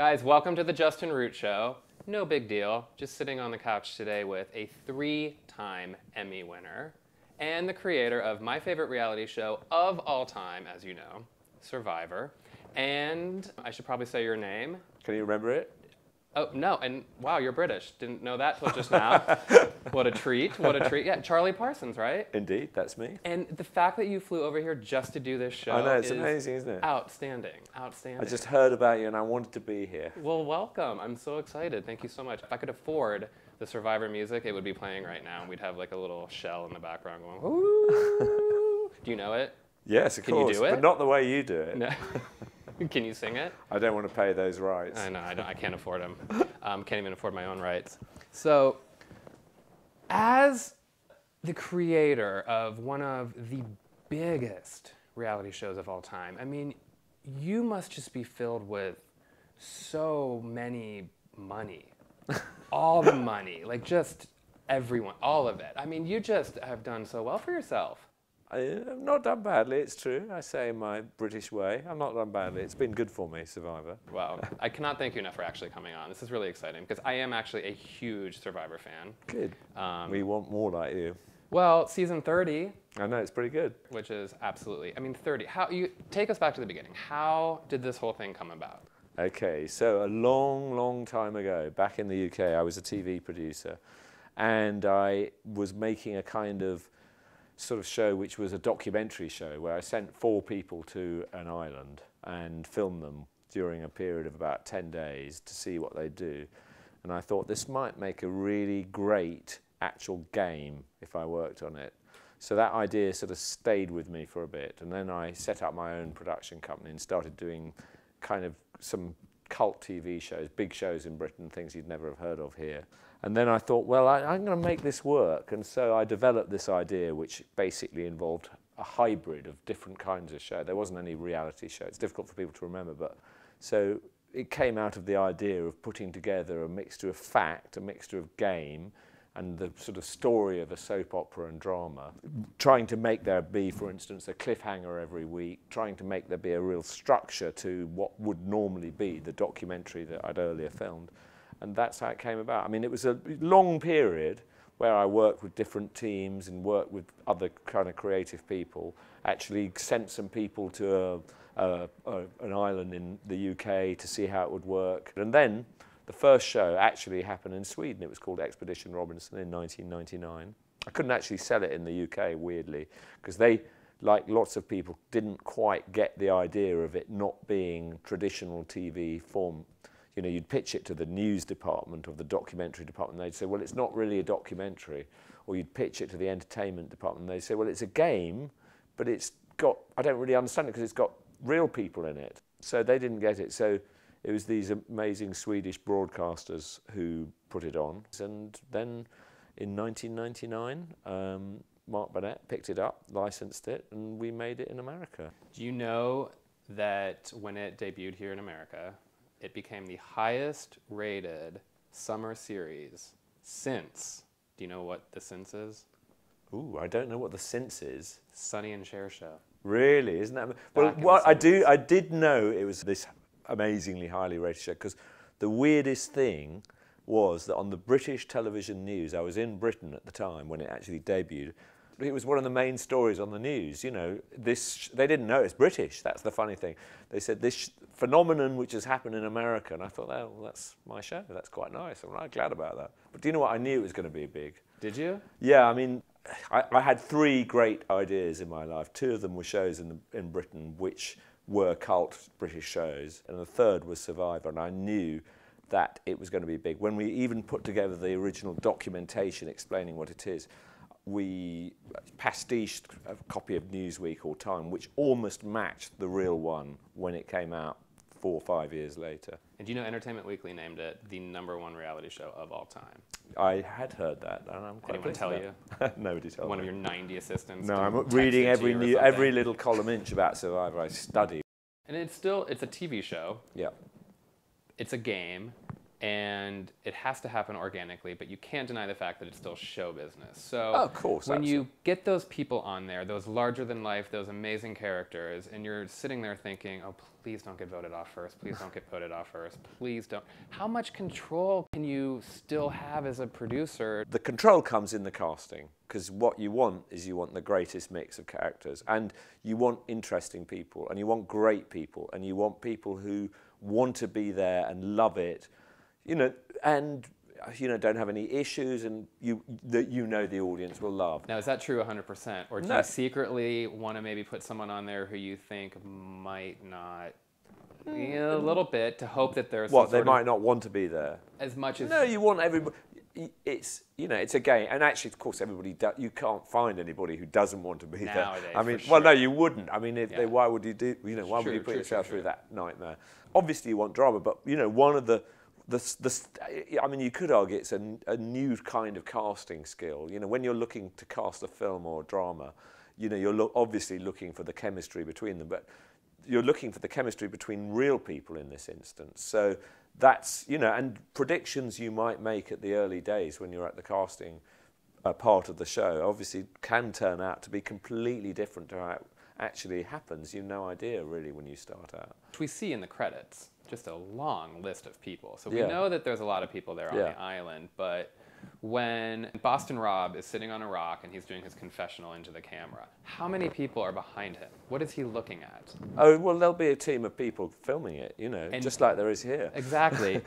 Guys, welcome to the Justin Root Show. No big deal, just sitting on the couch today with a 3-time Emmy winner and the creator of my favorite reality show of all time, as you know, Survivor. And I should probably say your name. Can you remember it? Oh, no, and wow, you're British. Didn't know that till just now. What a treat, what a treat. Yeah, Charlie Parsons, right? Indeed, that's me. And the fact that you flew over here just to do this show I know, it's amazing, isn't it? Outstanding, outstanding. I just heard about you and I wanted to be here. Well, welcome. I'm so excited. Thank you so much. If I could afford the Survivor music, it would be playing right now. And we'd have like a little shell in the background going, ooh. Do you know it? Yes, of course. Can you do it? But not the way you do it. No. Can you sing it? I don't want to pay those rights. I know, I can't afford them. Can't even afford my own rights. So, as the creator of one of the biggest reality shows of all time, I mean, you must just be filled with so many money. All the money, like just everyone, all of it. I mean, you just have done so well for yourself. I've not done badly, it's true. I say in my British way. I've not done badly. It's been good for me, Survivor. Wow. I cannot thank you enough for actually coming on. This is really exciting because I am actually a huge Survivor fan. Good. We want more like you. Well, season 30. I know, it's pretty good. Which is absolutely, I mean, 30. Take us back to the beginning. How did this whole thing come about? Okay, so a long, long time ago, back in the UK, I was a TV producer. And I was making a kind of sort of show which was a documentary show where I sent 4 people to an island and filmed them during a period of about 10 days to see what they do. And I thought this might make a really great actual game if I worked on it. So that idea sort of stayed with me for a bit, and then I set up my own production company and started doing kind of some cult TV shows, big shows in Britain, things you'd never have heard of here. And then I thought, well, I'm going to make this work. And so I developed this idea, which basically involved a hybrid of different kinds of show. There wasn't any reality show. It's difficult for people to remember. But so it came out of the idea of putting together a mixture of fact, a mixture of game, and the sort of story of a soap opera and drama. Trying to make there be, for instance, a cliffhanger every week, trying to make there be a real structure to what would normally be the documentary that I'd earlier filmed. And that's how it came about. I mean, it was a long period where I worked with different teams and worked with other kind of creative people, actually sent some people to an island in the UK to see how it would work. And then the first show actually happened in Sweden. It was called Expedition Robinson in 1999. I couldn't actually sell it in the UK, weirdly, because they, like lots of people, didn't quite get the idea of it not being traditional TV form. You know, you'd pitch it to the news department or the documentary department, and they'd say, well, it's not really a documentary. Or you'd pitch it to the entertainment department, and they'd say, well, it's a game, but it's got, I don't really understand it because it's got real people in it. So they didn't get it. So it was these amazing Swedish broadcasters who put it on. And then in 1999, Mark Burnett picked it up, licensed it, and we made it in America. Do you know that when it debuted here in America, it became the highest rated summer series since, do you know what the since is? Ooh, I don't know what the since is. Sonny and Cher show. Really? Isn't that? Well, I did know it was this amazingly highly rated show, because the weirdest thing was that on the British television news, I was in Britain at the time when it actually debuted, it was one of the main stories on the news. You know, they didn't know it's British. That's the funny thing. They said this phenomenon which has happened in America, and I thought, oh, well, that's my show. That's quite nice. I'm right glad about that. But do you know what? I knew it was going to be big. Did you? Yeah, I mean, I had 3 great ideas in my life. 2 of them were shows in Britain which were cult British shows, and the third was Survivor, and I knew that it was going to be big. When we even put together the original documentation explaining what it is, we pastiched a copy of Newsweek or Time, which almost matched the real one when it came out 4 or 5 years later. And do you know Entertainment Weekly named it the #1 reality show of all time? I had heard that, and I'm quite Anyone tell you? Nobody told me. One of your 90 assistants? No, I'm reading every little column inch about Survivor. I study. And it's a TV show. Yeah. It's a game. and it has to happen organically, but you can't deny the fact that it's still show business. So Oh, of course, when absolutely. you get those people on there, those larger than life, those amazing characters, and you're sitting there thinking, oh, please don't get voted off first, please don't get voted off first, please don't. How much control can you still have as a producer? The control comes in the casting, because what you want is you want the greatest mix of characters, and you want interesting people, and you want great people, and you want people who want to be there and love it, you know, and don't have any issues, and that the audience will love. Now, is that true 100%? Or do No. you secretly want to maybe put someone on there who you think might not, a little bit, to hope that there's What, some they might not want to be there? as much as... No, you want everybody. It's it's a game, and actually, of course, everybody. You can't find anybody who doesn't want to be Nowadays, there. I mean, for well, no, sure. you wouldn't. I mean, why would you do? Why would you put yourself through that nightmare? Obviously, you want drama, but one of the I mean, you could argue it's a new kind of casting skill. When you're looking to cast a film or a drama, you're obviously looking for the chemistry between them, but you're looking for the chemistry between real people in this instance. So that's, and predictions you might make at the early days when you're at the casting part of the show obviously can turn out to be completely different to how it actually happens. You've no idea really when you start out. Which we see in the credits, just a long list of people. So we Yeah. know that there's a lot of people there on Yeah. the island, but when Boston Rob is sitting on a rock and he's doing his confessional into the camera, how many people are behind him? What is he looking at? Oh, well, there'll be a team of people filming it, And- just like there is here. Exactly.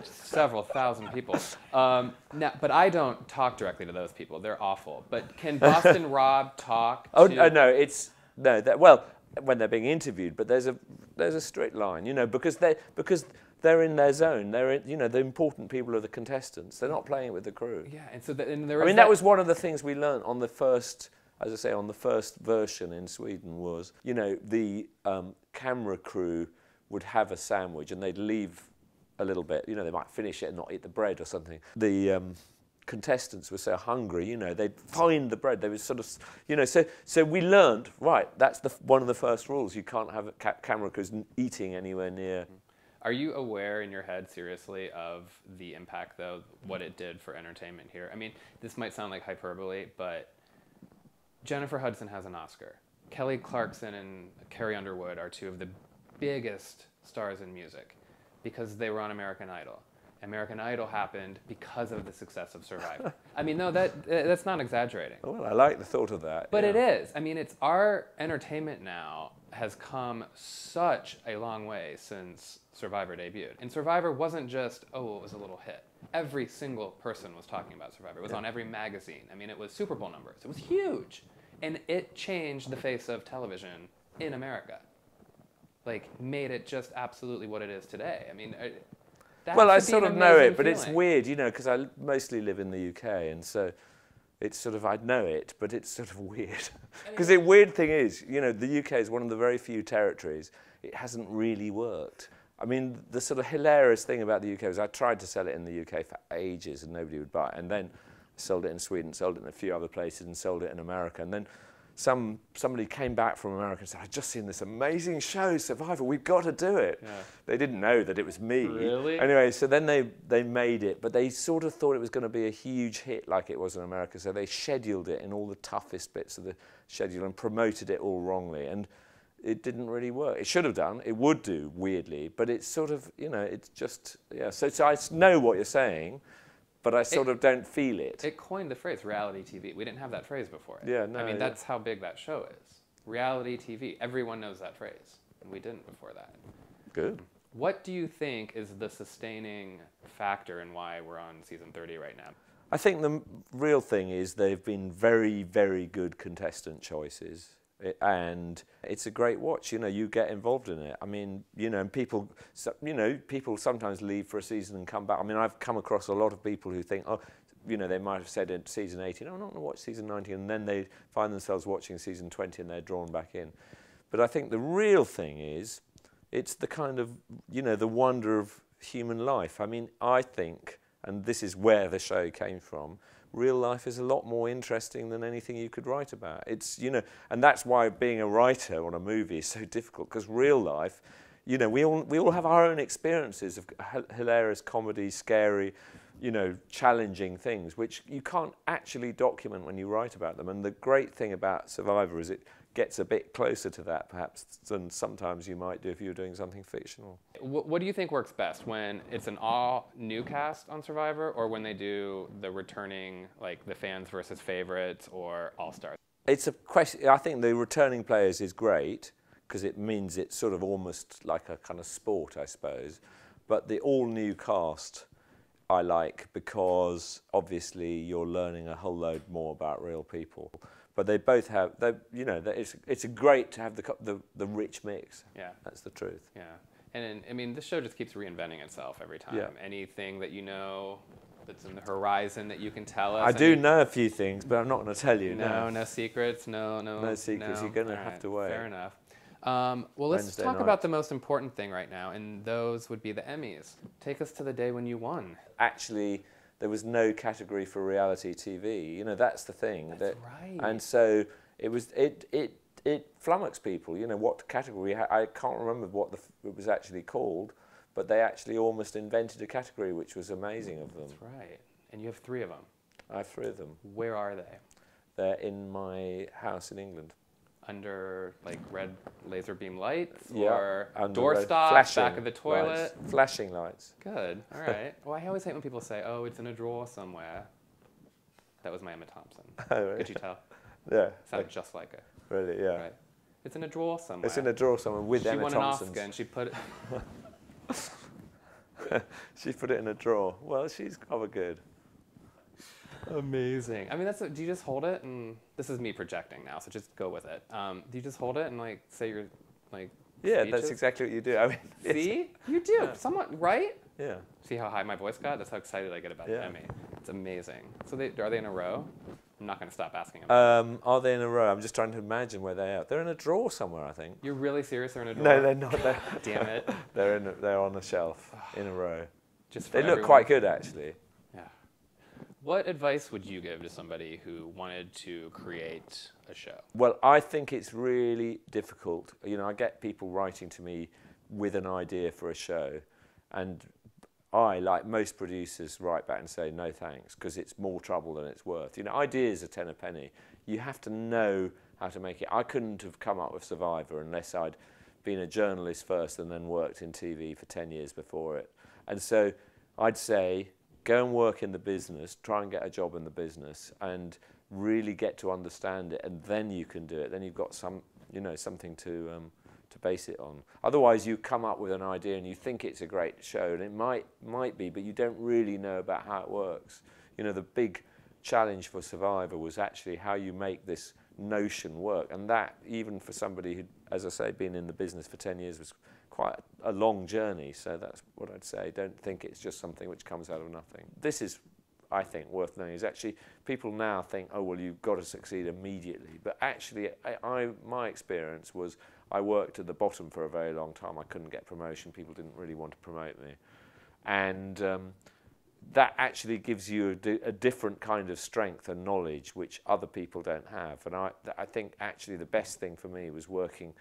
Several thousand people. Now, but I don't talk directly to those people. They're awful. But can Boston Rob talk Oh, to... no, well, when they're being interviewed, but there's a strict line, because they're in their zone. They're in, the important people are the contestants. They're not playing it with the crew. Yeah, and so and there I is mean, that was one of the things we learned on the first, as I say, on the first version in Sweden was, the camera crew would have a sandwich and they'd leave a little bit. They might finish it and not eat the bread or something. The contestants were so hungry, they'd find the bread. They were sort of, so we learned, right, that's one of the first rules. You can't have camera crews eating anywhere near. Are you aware in your head, seriously, of the impact, though, what it did for entertainment here? I mean, this might sound like hyperbole, but Jennifer Hudson has an Oscar. Kelly Clarkson and Carrie Underwood are two of the biggest stars in music because they were on American Idol. American Idol happened because of the success of Survivor. I mean, no, that's not exaggerating. Well, I like the thought of that. But yeah. it is. I mean, it's our entertainment now has come such a long way since Survivor debuted. And Survivor wasn't just, oh, it was a little hit. Every single person was talking about Survivor. It was on every magazine. I mean, it was Super Bowl numbers. It was huge. And it changed the face of television in America. Like, made it just absolutely what it is today. I mean, well, I sort of know it, but it's weird, because I mostly live in the UK, and so it's sort of, I know it, but it's sort of weird. Because the weird thing is, the UK is one of the very few territories it hasn't really worked. I mean, the sort of hilarious thing about the UK was I tried to sell it in the UK for ages and nobody would buy it, and then sold it in Sweden, sold it in a few other places, and sold it in America, and then somebody came back from America and said, I've just seen this amazing show, Survivor, we've got to do it. Yeah. They didn't know that it was me. Really? Anyway, so then they made it, but they sort of thought it was going to be a huge hit like it was in America, so they scheduled it in all the toughest bits of the schedule and promoted it all wrongly, and it didn't really work. It should have done, it would do, weirdly, but it's sort of, it's just, yeah. So I know what you're saying, but I sort of don't feel it. It coined the phrase reality TV. We didn't have that phrase before. Yeah, no. I mean, that's how big that show is. Reality TV. Everyone knows that phrase. And we didn't before that. Good. What do you think is the sustaining factor in why we're on season 30 right now? I think the real thing is they've been very, very good contestant choices. And it's a great watch, you get involved in it. I mean, and people sometimes leave for a season and come back. I mean, I've come across a lot of people who think, oh, they might have said in season 18, oh, I'm not going to watch season 19, and then they find themselves watching season 20 and they're drawn back in. But I think the real thing is, it's the kind of, the wonder of human life. I mean, I think, and this is where the show came from, real life is a lot more interesting than anything you could write about. It's, and that's why being a writer on a movie is so difficult, because real life, you know, we all have our own experiences of hilarious comedy, scary, you know, challenging things, which you can't actually document when you write about them. And the great thing about Survivor is it gets a bit closer to that, perhaps, than sometimes you might do if you were doing something fictional. What do you think works best, when it's an all new cast on Survivor, or when they do the returning, like the fans versus favorites or all-stars? It's a question. I think the returning players is great because it means it's sort of almost like a kind of sport, I suppose. But the all-new cast I like because obviously you're learning a whole load more about real people. But they both have, you know, it's great to have the rich mix. Yeah. That's the truth. Yeah. And I mean, this show just keeps reinventing itself every time. Yeah. Anything that you know that's in the horizon that you can tell us? I do know a few things, but I'm not going to tell you. No secrets. No secrets. No. You're going to have to wait. Fair enough. Well, let's Wednesday talk night. about the most important thing right now, and those would be the Emmys. Take us to the day when you won. Actually, there was no category for reality TV. You know, that's the thing. That's right. And so it flummoxed people. You know, what category? I can't remember what it was actually called, but they actually almost invented a category, which was amazing of them. That's right. And you have 3 of them. I have 3 of them. Where are they? They're in my house in England. Under like red laser beam lights, Yeah, or under doorstop, flashing back of the toilet? lights. Flashing lights. Good. All right. Well, I always hate when people say, "Oh, it's in a drawer somewhere." That was my Emma Thompson. Oh, really? Could you tell? Yeah. Sounded just like her. Really, yeah. Right. It's in a drawer somewhere. It's in a drawer somewhere with She Emma won an Thompson's. Oscar and she put it. She put it in a drawer. Well, she's covered good. Amazing. I mean, do you just hold it and this is me projecting now, so just go with it. Do you just hold it and like say your like? Yeah, speeches? that's exactly what you do. I mean, See, you do Yeah. somewhat right. Yeah. See how high my voice got? That's how excited I get about the Emmy. It's amazing. So are they in a row? I'm not going to stop asking them. Are they in a row? I'm just trying to imagine where they are. They're in a drawer somewhere, I think. You're really serious? They're in a drawer? No, they're not. They're Damn it. they're on a shelf in a row. Just for They look everyone. quite good, actually. Yeah. What advice would you give to somebody who wanted to create a show? Well, I think it's really difficult. You know, I get people writing to me with an idea for a show, and I, like most producers, write back and say no thanks because it's more trouble than it's worth. You know, ideas are 10 a penny. You have to know how to make it. I couldn't have come up with Survivor unless I'd been a journalist first and then worked in TV for 10 years before it. And so I'd say go and work in the business, try and get a job in the business, and really get to understand it, and then you can do it. Then you've got something to base it on. Otherwise, you come up with an idea and you think it's a great show, and it might be, but you don't really know about how it works. You know, the big challenge for Survivor was actually how you make this notion work, and that, even for somebody who, as I say, been in the business for 10 years, was quite a long journey. So that's what I'd say. Don't think it's just something which comes out of nothing. This is, I think, worth knowing, is actually people now think, oh, well, you've got to succeed immediately. But actually, my experience was I worked at the bottom for a very long time. I couldn't get promotion. People didn't really want to promote me. And that actually gives you a different kind of strength and knowledge which other people don't have. And I think actually the best thing for me was working,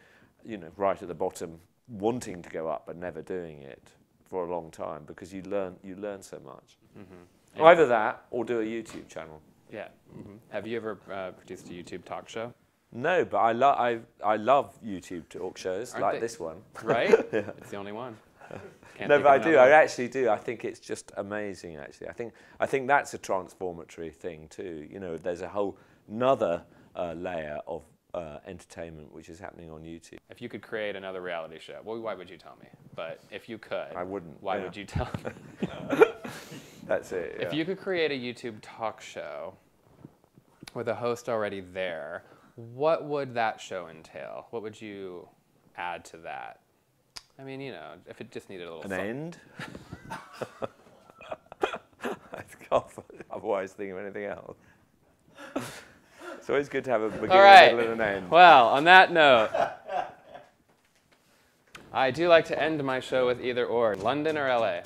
you know, right at the bottom, wanting to go up but never doing it for a long time, because you learn so much. Mm-hmm. Either that or do a YouTube channel. Yeah. Mm-hmm. Have you ever produced a YouTube talk show? No, but I love YouTube talk shows. Aren't like they- this one. Right? Yeah. It's the only one. Can't No, think but of I do. another. I actually do. I think it's just amazing. Actually, I think that's a transformatory thing too. You know, there's a whole another layer of entertainment which is happening on YouTube. If you could create another reality show, well, why would you tell me? But if you could, I wouldn't. Why yeah. would you tell me? That's it. Yeah. If you could create a YouTube talk show with a host already there, what would that show entail? What would you add to that? I mean, you know, if it just needed a little An end. I can't otherwise think of anything else. It's always good to have a beginning, All right. middle, and an end. Well, on that note, I do like to end my show with either or. London or LA?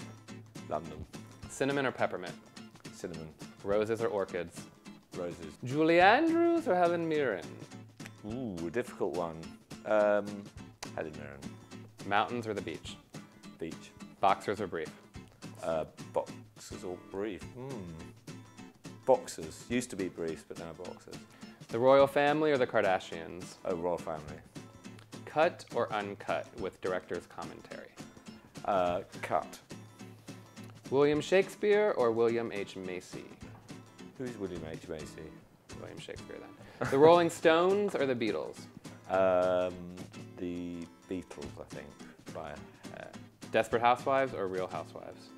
London. Cinnamon or peppermint? Cinnamon. Roses or orchids? Roses. Julie Andrews or Helen Mirren? Ooh, a difficult one. Helen Mirren. Mountains or the beach? Beach. Boxers or brief? Boxers or brief? Boxers. Used to be briefs, but now boxers. The royal family or the Kardashians? Oh, royal family. Cut or uncut with director's commentary? Cut. William Shakespeare or William H. Macy? Who's William H. Macy? William Shakespeare then. The Rolling Stones or the Beatles? The Beatles, I think. By Desperate Housewives or Real Housewives?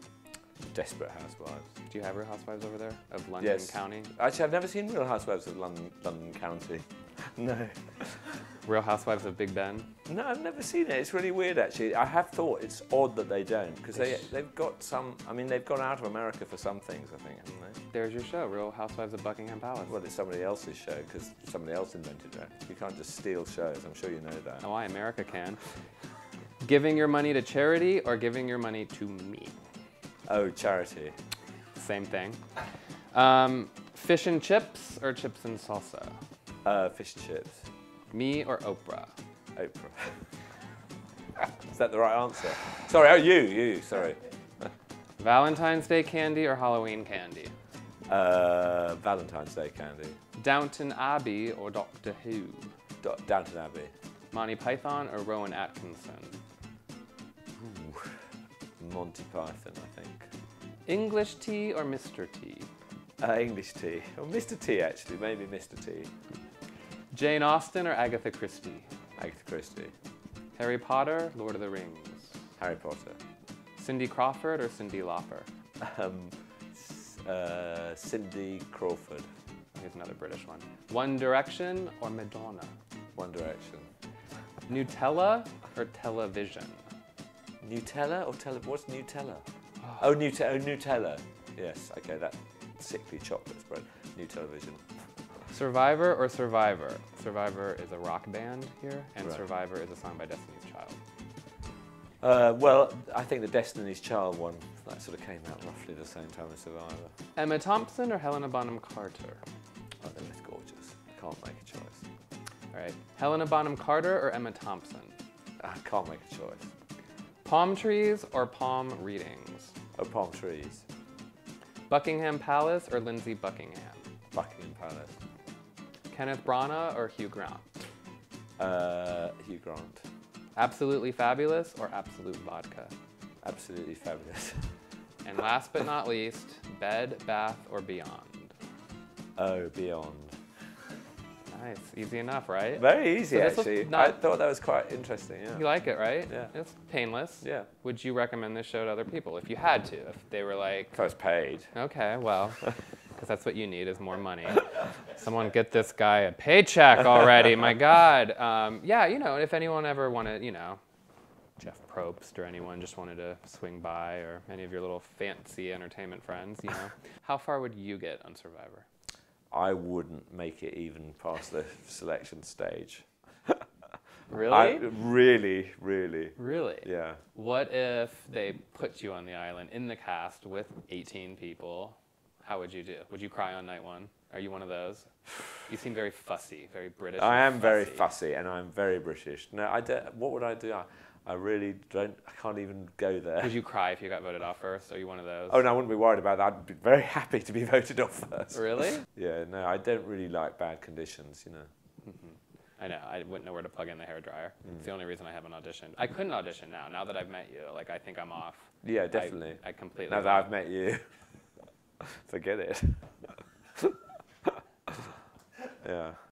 Desperate Housewives. Do you have Real Housewives over there of London Yes. County? Actually, I've never seen Real Housewives of London County. No. Real Housewives of Big Ben? No, I've never seen it. It's really weird, actually. I have thought it's odd that they don't, because they've got some. I mean, they've gone out of America for some things, I think, haven't they? There's your show, Real Housewives of Buckingham Palace. Well, it's somebody else's show because somebody else invented it. You can't just steal shows. I'm sure you know that. Oh, America can. Giving your money to charity or giving your money to me? Oh, charity. Same thing. Fish and chips or chips and salsa? Fish and chips. Me or Oprah? Oprah. Is that the right answer? Sorry, oh, you, sorry. Valentine's Day candy or Halloween candy? Valentine's Day candy. Downton Abbey or Doctor Who? Downton Abbey. Monty Python or Rowan Atkinson? Ooh. Monty Python, I think. English tea or Mr. T? English tea. Or Mr. T, actually. Maybe Mr. T. Jane Austen or Agatha Christie? Agatha Christie. Harry Potter, Lord of the Rings? Harry Potter. Cindy Crawford or Cyndi Lauper? Cindy Crawford. Here's another British one. One Direction or Madonna? One Direction. Nutella or television? Nutella or what's Nutella? Oh, Nutella. Yes, okay, that sickly chocolate spread. New television. Survivor or Survivor? Survivor is a rock band here, and Right. Survivor is a song by Destiny's Child. Well, I think the Destiny's Child one, that sort of came out roughly the same time as Survivor. Emma Thompson or Helena Bonham Carter? Oh, they're both gorgeous. I can't make a choice. All right. Helena Bonham Carter or Emma Thompson? I can't make a choice. Palm trees or palm readings? Oh, palm trees. Buckingham Palace or Lindsay Buckingham? Buckingham Palace. Kenneth Branagh or Hugh Grant? Hugh Grant. Absolutely Fabulous or Absolute Vodka? Absolutely fabulous. And last but not least, Bed, Bath, or Beyond? Oh, Beyond. Nice, easy enough, right? Very easy, So this was actually. not- I thought that was quite interesting, You yeah. like it, right? Yeah. It's painless. Yeah. Would you recommend this show to other people if you had to? If they were like, If I was paid. okay, well, because that's what you need is more money. Someone get this guy a paycheck already, my God. Yeah, you know, if anyone ever wanted, you know, Jeff Probst or anyone just wanted to swing by, or any of your little fancy entertainment friends, you know, how far would you get on Survivor? I wouldn't make it even past the selection stage. Really? Really, really. Really? Yeah. What if they put you on the island in the cast with 18 people? How would you do? Would you cry on night one? Are you one of those? You seem very fussy, very British. I and am very fussy, and I'm very British. No, I don't. What would I do? I really don't. I can't even go there. Would you cry if you got voted off first? Are you one of those? Oh no, I wouldn't be worried about that. I'd be very happy to be voted off first. Really? Yeah. No, I don't really like bad conditions. You know. I know. I wouldn't know where to plug in the hairdryer. It's the only reason I haven't auditioned. I couldn't audition now. Now that I've met you, like I think I'm off. Yeah, definitely. I completely. Now that I've met you, forget it. Yeah.